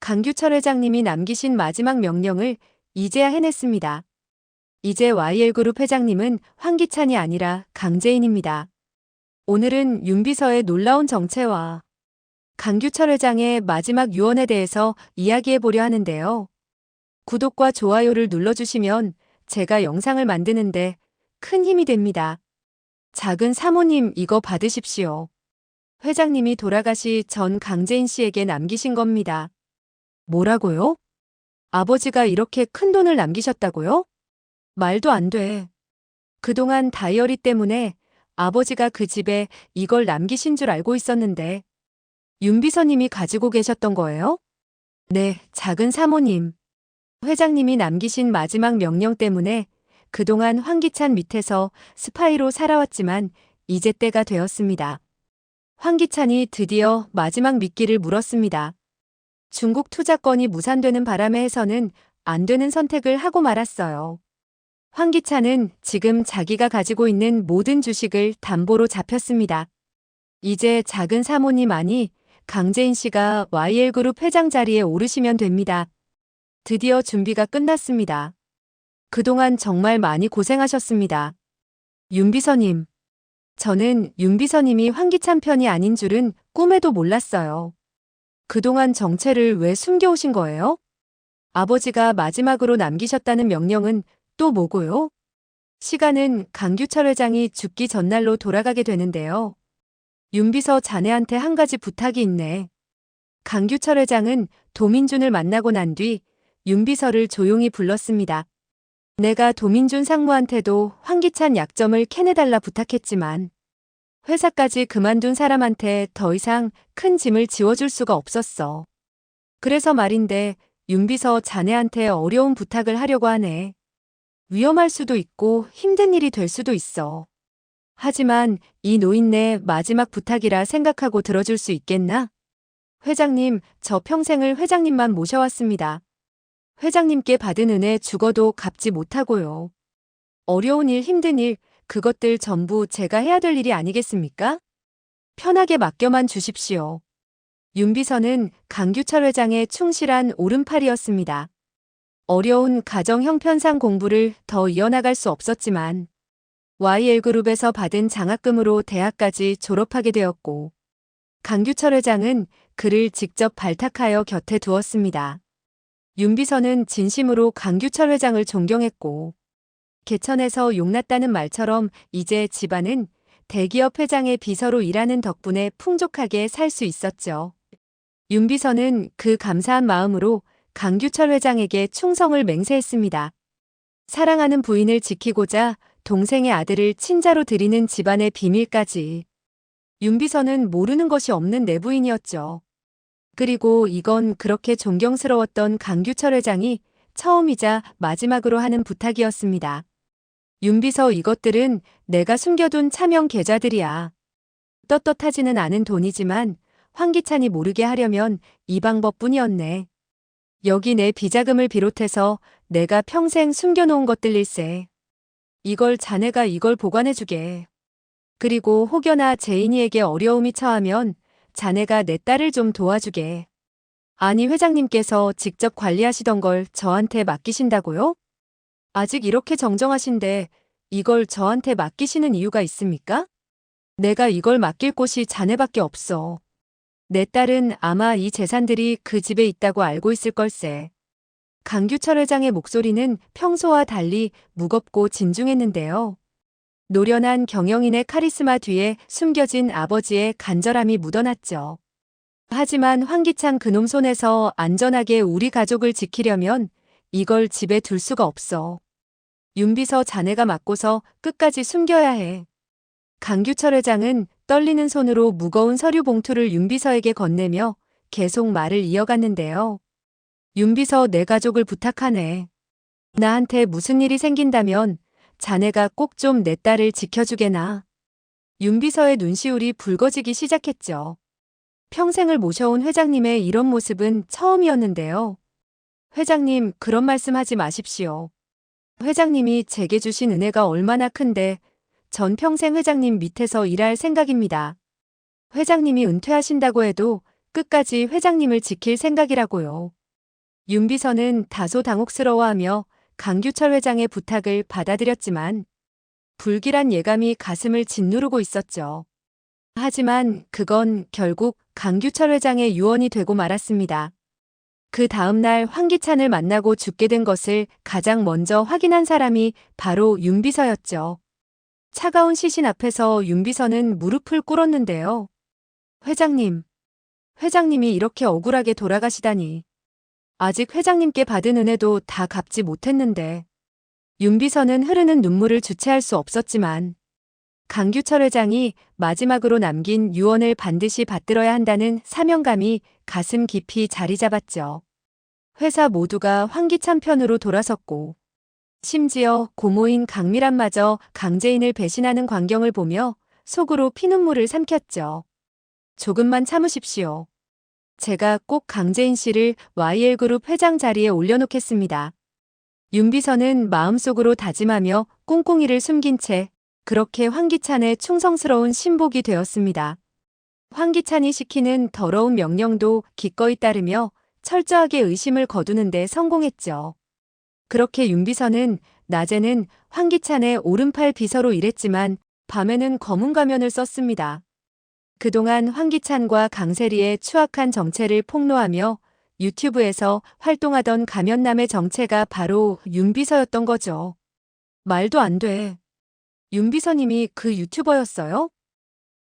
강규철 회장님이 남기신 마지막 명령을 이제야 해냈습니다. 이제 YL그룹 회장님은 황기찬이 아니라 강재인입니다. 오늘은 윤비서의 놀라운 정체와 강규철 회장의 마지막 유언에 대해서 이야기해 보려 하는데요. 구독과 좋아요를 눌러주시면 제가 영상을 만드는데 큰 힘이 됩니다. 작은 사모님 이거 받으십시오. 회장님이 돌아가시 전 강재인 씨에게 남기신 겁니다. 뭐라고요? 아버지가 이렇게 큰 돈을 남기셨다고요? 말도 안 돼. 그동안 다이어리 때문에 아버지가 그 집에 이걸 남기신 줄 알고 있었는데 윤비서님이 가지고 계셨던 거예요? 네, 작은 사모님. 회장님이 남기신 마지막 명령 때문에 그동안 황기찬 밑에서 스파이로 살아왔지만 이제 때가 되었습니다. 황기찬이 드디어 마지막 미끼를 물었습니다. 중국 투자권이 무산되는 바람에 해서는 안 되는 선택을 하고 말았어요. 황기찬은 지금 자기가 가지고 있는 모든 주식을 담보로 잡혔습니다. 이제 작은 사모님 아니 강재인 씨가 YL그룹 회장 자리에 오르시면 됩니다. 드디어 준비가 끝났습니다. 그동안 정말 많이 고생하셨습니다. 윤비서님. 저는 윤비서님이 황기찬 편이 아닌 줄은 꿈에도 몰랐어요. 그동안 정체를 왜 숨겨오신 거예요? 아버지가 마지막으로 남기셨다는 명령은 또 뭐고요? 시간은 강규철 회장이 죽기 전날로 돌아가게 되는데요. 윤비서 자네한테 한 가지 부탁이 있네. 강규철 회장은 도민준을 만나고 난 뒤 윤비서를 조용히 불렀습니다. 내가 도민준 상무한테도 황기찬 약점을 캐내달라 부탁했지만 회사까지 그만둔 사람한테 더 이상 큰 짐을 지워줄 수가 없었어. 그래서 말인데 윤비서 자네한테 어려운 부탁을 하려고 하네. 위험할 수도 있고 힘든 일이 될 수도 있어. 하지만 이 노인네 마지막 부탁이라 생각하고 들어줄 수 있겠나? 회장님, 저 평생을 회장님만 모셔왔습니다. 회장님께 받은 은혜 죽어도 갚지 못하고요. 어려운 일, 힘든 일, 그것들 전부 제가 해야 될 일이 아니겠습니까? 편하게 맡겨만 주십시오. 윤비서는 강규철 회장의 충실한 오른팔이었습니다. 어려운 가정 형편상 공부를 더 이어나갈 수 없었지만 YL그룹에서 받은 장학금으로 대학까지 졸업하게 되었고 강규철 회장은 그를 직접 발탁하여 곁에 두었습니다. 윤비서는 진심으로 강규철 회장을 존경했고 개천에서 용났다는 말처럼 이제 집안은 대기업 회장의 비서로 일하는 덕분에 풍족하게 살 수 있었죠. 윤비서는 그 감사한 마음으로 강규철 회장에게 충성을 맹세했습니다. 사랑하는 부인을 지키고자 동생의 아들을 친자로 들이는 집안의 비밀까지. 윤비서는 모르는 것이 없는 내부인이었죠. 그리고 이건 그렇게 존경스러웠던 강규철 회장이 처음이자 마지막으로 하는 부탁이었습니다. 윤비서 이것들은 내가 숨겨둔 차명 계좌들이야. 떳떳하지는 않은 돈이지만 황기찬이 모르게 하려면 이 방법뿐이었네. 여기 내 비자금을 비롯해서 내가 평생 숨겨놓은 것들일세. 이걸 자네가 이걸 보관해주게. 그리고 혹여나 재인이에게 어려움이 처하면 자네가 내 딸을 좀 도와주게. 아니 회장님께서 직접 관리하시던 걸 저한테 맡기신다고요? 아직 이렇게 정정하신데 이걸 저한테 맡기시는 이유가 있습니까? 내가 이걸 맡길 곳이 자네밖에 없어. 내 딸은 아마 이 재산들이 그 집에 있다고 알고 있을 걸세. 강규철 회장의 목소리는 평소와 달리 무겁고 진중했는데요. 노련한 경영인의 카리스마 뒤에 숨겨진 아버지의 간절함이 묻어났죠. 하지만 황기찬 그놈 손에서 안전하게 우리 가족을 지키려면 이걸 집에 둘 수가 없어. 윤비서 자네가 맡고서 끝까지 숨겨야 해. 강규철 회장은 떨리는 손으로 무거운 서류 봉투를 윤비서에게 건네며 계속 말을 이어갔는데요. 윤비서 내 가족을 부탁하네. 나한테 무슨 일이 생긴다면 자네가 꼭 좀 내 딸을 지켜주게나. 윤비서의 눈시울이 붉어지기 시작했죠. 평생을 모셔온 회장님의 이런 모습은 처음이었는데요. 회장님, 그런 말씀하지 마십시오. 회장님이 제게 주신 은혜가 얼마나 큰데 전 평생 회장님 밑에서 일할 생각입니다. 회장님이 은퇴하신다고 해도 끝까지 회장님을 지킬 생각이라고요. 윤 비서는 다소 당혹스러워하며 강규철 회장의 부탁을 받아들였지만 불길한 예감이 가슴을 짓누르고 있었죠. 하지만 그건 결국 강규철 회장의 유언이 되고 말았습니다. 그 다음날 황기찬을 만나고 죽게 된 것을 가장 먼저 확인한 사람이 바로 윤 비서였죠. 차가운 시신 앞에서 윤 비서는 무릎을 꿇었는데요. 회장님, 회장님이 이렇게 억울하게 돌아가시다니. 아직 회장님께 받은 은혜도 다 갚지 못했는데. 윤 비서는 흐르는 눈물을 주체할 수 없었지만 강규철 회장이 마지막으로 남긴 유언을 반드시 받들어야 한다는 사명감이 가슴 깊이 자리 잡았죠. 회사 모두가 황기찬 편으로 돌아섰고 심지어 고모인 강미란마저 강재인을 배신하는 광경을 보며 속으로 피눈물을 삼켰죠. 조금만 참으십시오. 제가 꼭 강재인 씨를 YL그룹 회장 자리에 올려놓겠습니다. 윤 비서는 마음속으로 다짐하며 꿍꿍이를 숨긴 채 그렇게 황기찬의 충성스러운 신복이 되었습니다. 황기찬이 시키는 더러운 명령도 기꺼이 따르며 철저하게 의심을 거두는 데 성공했죠. 그렇게 윤 비서는 낮에는 황기찬의 오른팔 비서로 일했지만 밤에는 검은 가면을 썼습니다. 그동안 황기찬과 강세리의 추악한 정체를 폭로하며 유튜브에서 활동하던 가면남의 정체가 바로 윤 비서였던 거죠. 말도 안 돼. 윤 비서님이 그 유튜버였어요?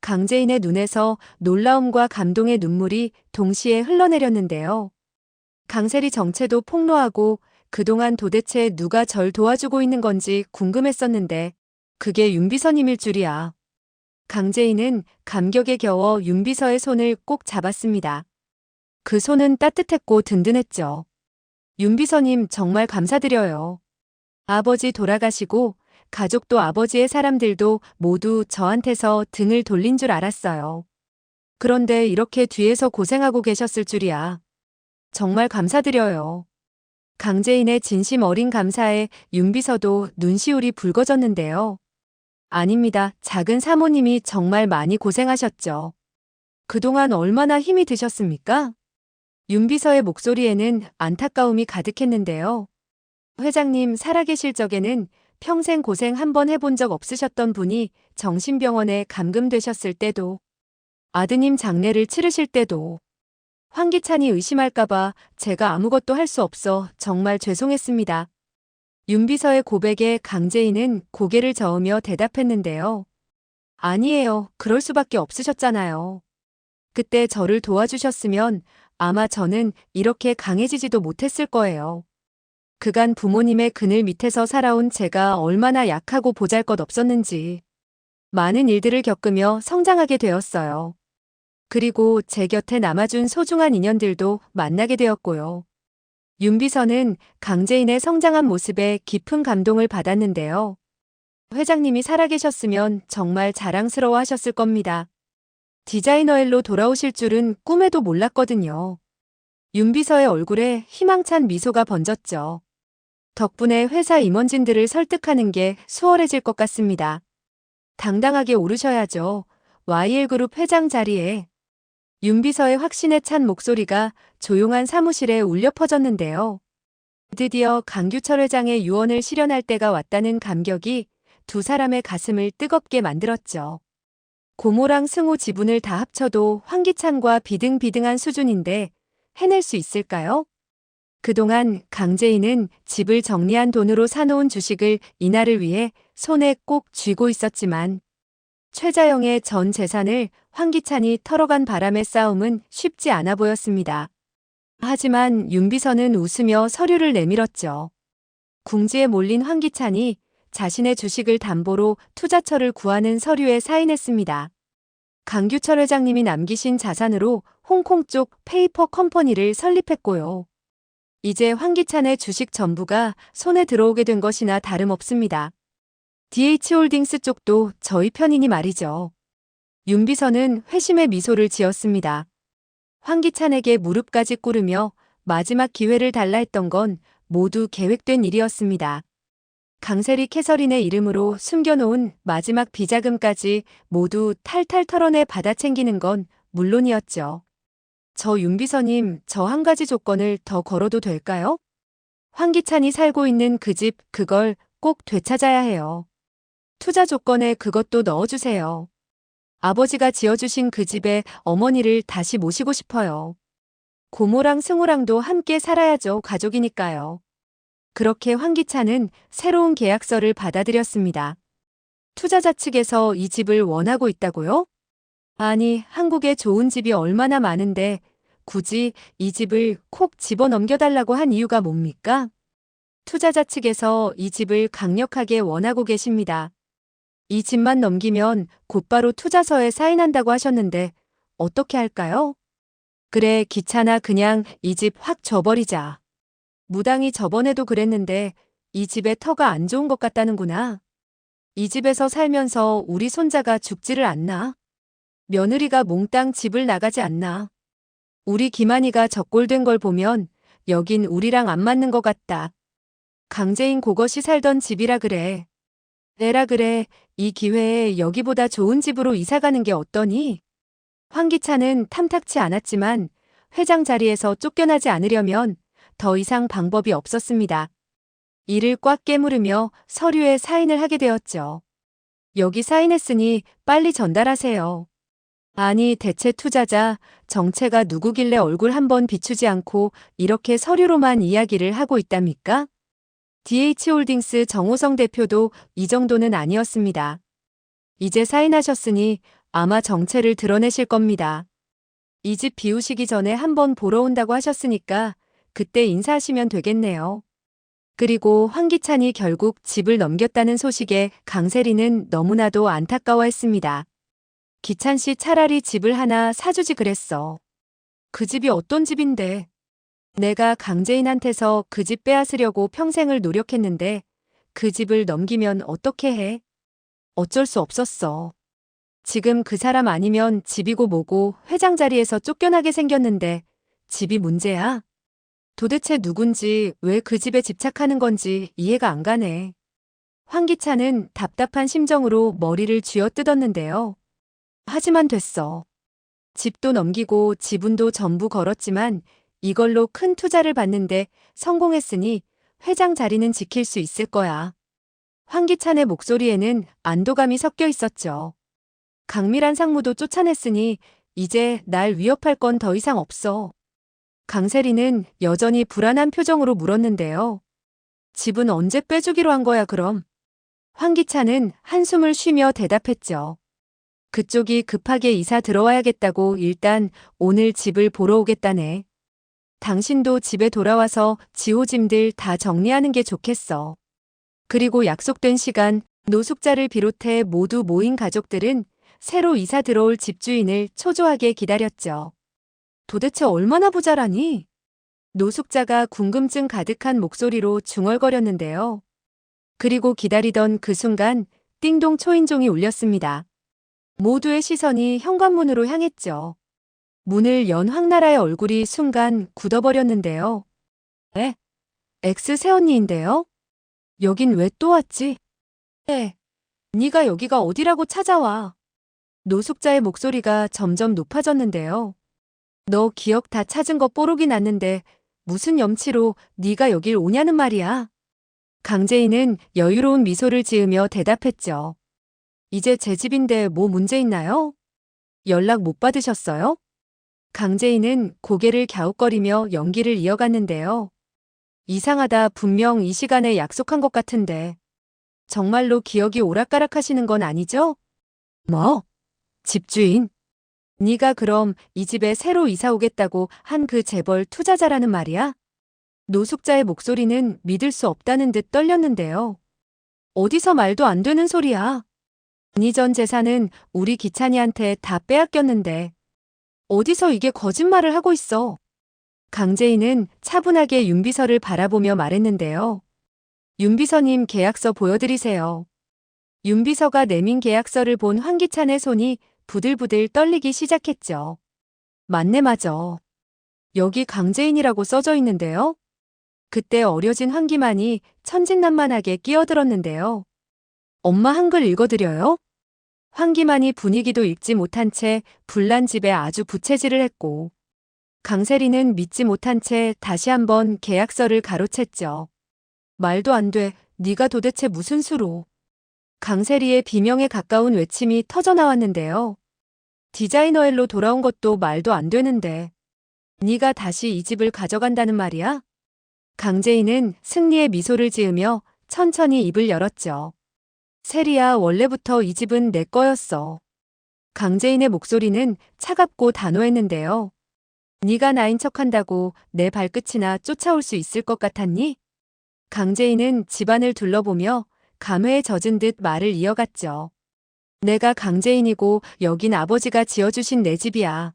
강재인의 눈에서 놀라움과 감동의 눈물이 동시에 흘러내렸는데요. 강세리 정체도 폭로하고 그동안 도대체 누가 절 도와주고 있는 건지 궁금했었는데 그게 윤 비서님일 줄이야. 강재인은 감격에 겨워 윤 비서의 손을 꼭 잡았습니다. 그 손은 따뜻했고 든든했죠. 윤 비서님 정말 감사드려요. 아버지 돌아가시고 가족도 아버지의 사람들도 모두 저한테서 등을 돌린 줄 알았어요. 그런데 이렇게 뒤에서 고생하고 계셨을 줄이야. 정말 감사드려요. 강재인의 진심 어린 감사에 윤 비서도 눈시울이 붉어졌는데요. 아닙니다. 작은 사모님이 정말 많이 고생하셨죠. 그동안 얼마나 힘이 드셨습니까? 윤 비서의 목소리에는 안타까움이 가득했는데요. 회장님 살아계실 적에는 평생 고생 한 번 해본 적 없으셨던 분이 정신병원에 감금되셨을 때도, 아드님 장례를 치르실 때도, 황기찬이 의심할까봐 제가 아무것도 할 수 없어 정말 죄송했습니다. 윤 비서의 고백에 강재인은 고개를 저으며 대답했는데요. 아니에요. 그럴 수밖에 없으셨잖아요. 그때 저를 도와주셨으면 아마 저는 이렇게 강해지지도 못했을 거예요. 그간 부모님의 그늘 밑에서 살아온 제가 얼마나 약하고 보잘것없었는지 많은 일들을 겪으며 성장하게 되었어요. 그리고 제 곁에 남아준 소중한 인연들도 만나게 되었고요. 윤 비서는 강재인의 성장한 모습에 깊은 감동을 받았는데요. 회장님이 살아계셨으면 정말 자랑스러워 하셨을 겁니다. 디자이너 일로 돌아오실 줄은 꿈에도 몰랐거든요. 윤 비서의 얼굴에 희망찬 미소가 번졌죠. 덕분에 회사 임원진들을 설득하는 게 수월해질 것 같습니다. 당당하게 오르셔야죠. YL그룹 회장 자리에. 윤 비서의 확신에 찬 목소리가 조용한 사무실에 울려 퍼졌는데요. 드디어 강규철 회장의 유언을 실현할 때가 왔다는 감격이 두 사람의 가슴을 뜨겁게 만들었죠. 고모랑 승우 지분을 다 합쳐도 황기찬과 비등비등한 수준인데 해낼 수 있을까요? 그동안 강재인은 집을 정리한 돈으로 사놓은 주식을 이날을 위해 손에 꼭 쥐고 있었지만 최자영의 전 재산을 황기찬이 털어간 바람의 싸움은 쉽지 않아 보였습니다. 하지만 윤 비서는 웃으며 서류를 내밀었죠. 궁지에 몰린 황기찬이 자신의 주식을 담보로 투자처를 구하는 서류에 사인했습니다. 강규철 회장님이 남기신 자산으로 홍콩 쪽 페이퍼 컴퍼니를 설립했고요. 이제 황기찬의 주식 전부가 손에 들어오게 된 것이나 다름없습니다. DH홀딩스 쪽도 저희 편이니 말이죠. 윤 비서는 회심의 미소를 지었습니다. 황기찬에게 무릎까지 꿇으며 마지막 기회를 달라 했던 건 모두 계획된 일이었습니다. 강세리 캐서린의 이름으로 숨겨놓은 마지막 비자금까지 모두 탈탈 털어내 받아챙기는 건 물론이었죠. 저 윤비서님, 저 한 가지 조건을 더 걸어도 될까요? 황기찬이 살고 있는 그 집, 그걸 꼭 되찾아야 해요. 투자 조건에 그것도 넣어주세요. 아버지가 지어주신 그 집에 어머니를 다시 모시고 싶어요. 고모랑 승우랑도 함께 살아야죠. 가족이니까요. 그렇게 황기찬은 새로운 계약서를 받아들였습니다. 투자자 측에서 이 집을 원하고 있다고요? 아니, 한국에 좋은 집이 얼마나 많은데 굳이 이 집을 콕 집어 넘겨달라고 한 이유가 뭡니까? 투자자 측에서 이 집을 강력하게 원하고 계십니다. 이 집만 넘기면 곧바로 투자서에 사인한다고 하셨는데 어떻게 할까요? 그래, 귀찮아. 그냥 이 집 확 줘버리자. 무당이 저번에도 그랬는데 이 집에 터가 안 좋은 것 같다는구나. 이 집에서 살면서 우리 손자가 죽지를 않나? 며느리가 몽땅 집을 나가지 않나? 우리 김한이가 적골된 걸 보면 여긴 우리랑 안 맞는 것 같다. 강재인 고것이 살던 집이라 그래. 내라 그래. 이 기회에 여기보다 좋은 집으로 이사가는 게 어떠니? 황기찬은 탐탁치 않았지만 회장 자리에서 쫓겨나지 않으려면 더 이상 방법이 없었습니다. 이를 꽉 깨물으며 서류에 사인을 하게 되었죠. 여기 사인했으니 빨리 전달하세요. 아니, 대체 투자자 정체가 누구길래 얼굴 한번 비추지 않고 이렇게 서류로만 이야기를 하고 있답니까? DH홀딩스 정호성 대표도 이 정도는 아니었습니다. 이제 사인하셨으니 아마 정체를 드러내실 겁니다. 이 집 비우시기 전에 한번 보러 온다고 하셨으니까 그때 인사하시면 되겠네요. 그리고 황기찬이 결국 집을 넘겼다는 소식에 강세리는 너무나도 안타까워했습니다. 기찬 씨 차라리 집을 하나 사주지 그랬어. 그 집이 어떤 집인데. 내가 강재인한테서 그 집 빼앗으려고 평생을 노력했는데 그 집을 넘기면 어떻게 해? 어쩔 수 없었어. 지금 그 사람 아니면 집이고 뭐고 회장 자리에서 쫓겨나게 생겼는데 집이 문제야? 도대체 누군지 왜 그 집에 집착하는 건지 이해가 안 가네. 황기찬은 답답한 심정으로 머리를 쥐어뜯었는데요. 하지만 됐어. 집도 넘기고 지분도 전부 걸었지만 이걸로 큰 투자를 받는데 성공했으니 회장 자리는 지킬 수 있을 거야. 황기찬의 목소리에는 안도감이 섞여 있었죠. 강밀한 상무도 쫓아냈으니 이제 날 위협할 건 더 이상 없어. 강세리는 여전히 불안한 표정으로 물었는데요. 집은 언제 빼주기로 한 거야 그럼? 황기찬은 한숨을 쉬며 대답했죠. 그쪽이 급하게 이사 들어와야겠다고 일단 오늘 집을 보러 오겠다네. 당신도 집에 돌아와서 지호짐들 다 정리하는 게 좋겠어. 그리고 약속된 시간 노숙자를 비롯해 모두 모인 가족들은 새로 이사 들어올 집주인을 초조하게 기다렸죠. 도대체 얼마나 부자라니? 노숙자가 궁금증 가득한 목소리로 중얼거렸는데요. 그리고 기다리던 그 순간 띵동 초인종이 울렸습니다. 모두의 시선이 현관문으로 향했죠. 문을 연 황나라의 얼굴이 순간 굳어버렸는데요. 에? 엑스 새언니인데요? 여긴 왜 또 왔지? 네가 여기가 어디라고 찾아와. 노숙자의 목소리가 점점 높아졌는데요. 너 기억 다 찾은 거 뽀록이 났는데 무슨 염치로 네가 여길 오냐는 말이야. 강재인은 여유로운 미소를 지으며 대답했죠. 이제 제 집인데 뭐 문제 있나요? 연락 못 받으셨어요? 강재인은 고개를 갸웃거리며 연기를 이어갔는데요. 이상하다. 분명 이 시간에 약속한 것 같은데. 정말로 기억이 오락가락하시는 건 아니죠? 뭐? 집주인? 네가 그럼 이 집에 새로 이사 오겠다고 한 그 재벌 투자자라는 말이야? 노숙자의 목소리는 믿을 수 없다는 듯 떨렸는데요. 어디서 말도 안 되는 소리야. 네 전 재산은 우리 기찬이한테 다 빼앗겼는데 어디서 이게 거짓말을 하고 있어. 강재인은 차분하게 윤비서를 바라보며 말했는데요. 윤비서님 계약서 보여드리세요. 윤비서가 내민 계약서를 본 황기찬의 손이 부들부들 떨리기 시작했죠. 맞네 맞아. 여기 강재인이라고 써져 있는데요. 그때 어려진 황기만이 천진난만하게 끼어들었는데요. 엄마 한글 읽어드려요? 황기만이 분위기도 읽지 못한 채 불난 집에 아주 부채질을 했고 강세리는 믿지 못한 채 다시 한번 계약서를 가로챘죠. 말도 안 돼. 네가 도대체 무슨 수로. 강세리의 비명에 가까운 외침이 터져나왔는데요. 디자이너엘로 돌아온 것도 말도 안 되는데. 네가 다시 이 집을 가져간다는 말이야? 강재인은 승리의 미소를 지으며 천천히 입을 열었죠. 세리야, 원래부터 이 집은 내 거였어. 강재인의 목소리는 차갑고 단호했는데요. 네가 나인 척한다고 내 발끝이나 쫓아올 수 있을 것 같았니? 강재인은 집안을 둘러보며 감회에 젖은 듯 말을 이어갔죠. 내가 강재인이고 여긴 아버지가 지어주신 내 집이야.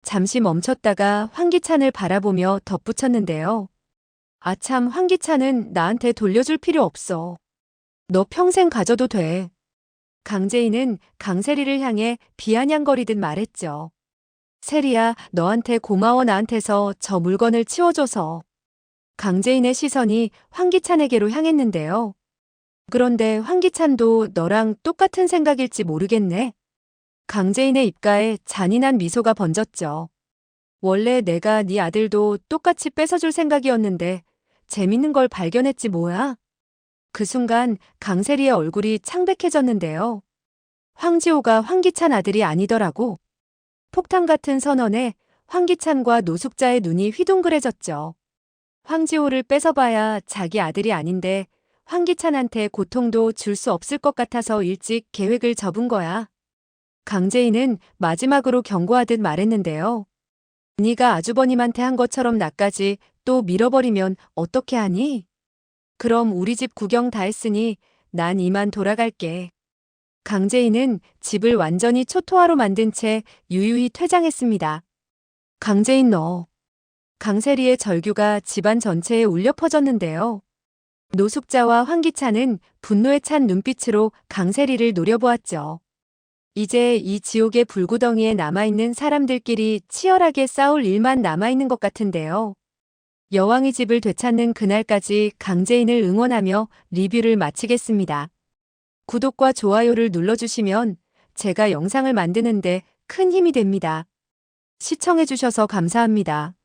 잠시 멈췄다가 황기찬을 바라보며 덧붙였는데요. 아참, 황기찬은 나한테 돌려줄 필요 없어. 너 평생 가져도 돼. 강재인은 강세리를 향해 비아냥거리듯 말했죠. 세리야, 너한테 고마워. 나한테서 저 물건을 치워줘서. 강재인의 시선이 황기찬에게로 향했는데요. 그런데 황기찬도 너랑 똑같은 생각일지 모르겠네. 강재인의 입가에 잔인한 미소가 번졌죠. 원래 내가 네 아들도 똑같이 뺏어줄 생각이었는데 재밌는 걸 발견했지 뭐야. 그 순간 강세리의 얼굴이 창백해졌는데요. 황지호가 황기찬 아들이 아니더라고. 폭탄 같은 선언에 황기찬과 노숙자의 눈이 휘둥그레졌죠. 황지호를 뺏어봐야 자기 아들이 아닌데 황기찬한테 고통도 줄 수 없을 것 같아서 일찍 계획을 접은 거야. 강재인은 마지막으로 경고하듯 말했는데요. 네가 아주버님한테 한 것처럼 나까지 또 밀어버리면 어떻게 하니? 그럼 우리 집 구경 다 했으니 난 이만 돌아갈게. 강재인은 집을 완전히 초토화로 만든 채 유유히 퇴장했습니다. 강재인 너. 강세리의 절규가 집안 전체에 울려 퍼졌는데요. 노숙자와 황기찬은 분노에 찬 눈빛으로 강세리를 노려보았죠. 이제 이 지옥의 불구덩이에 남아있는 사람들끼리 치열하게 싸울 일만 남아있는 것 같은데요. 여왕의 집을 되찾는 그날까지 강재인을 응원하며 리뷰를 마치겠습니다. 구독과 좋아요를 눌러주시면 제가 영상을 만드는데 큰 힘이 됩니다. 시청해주셔서 감사합니다.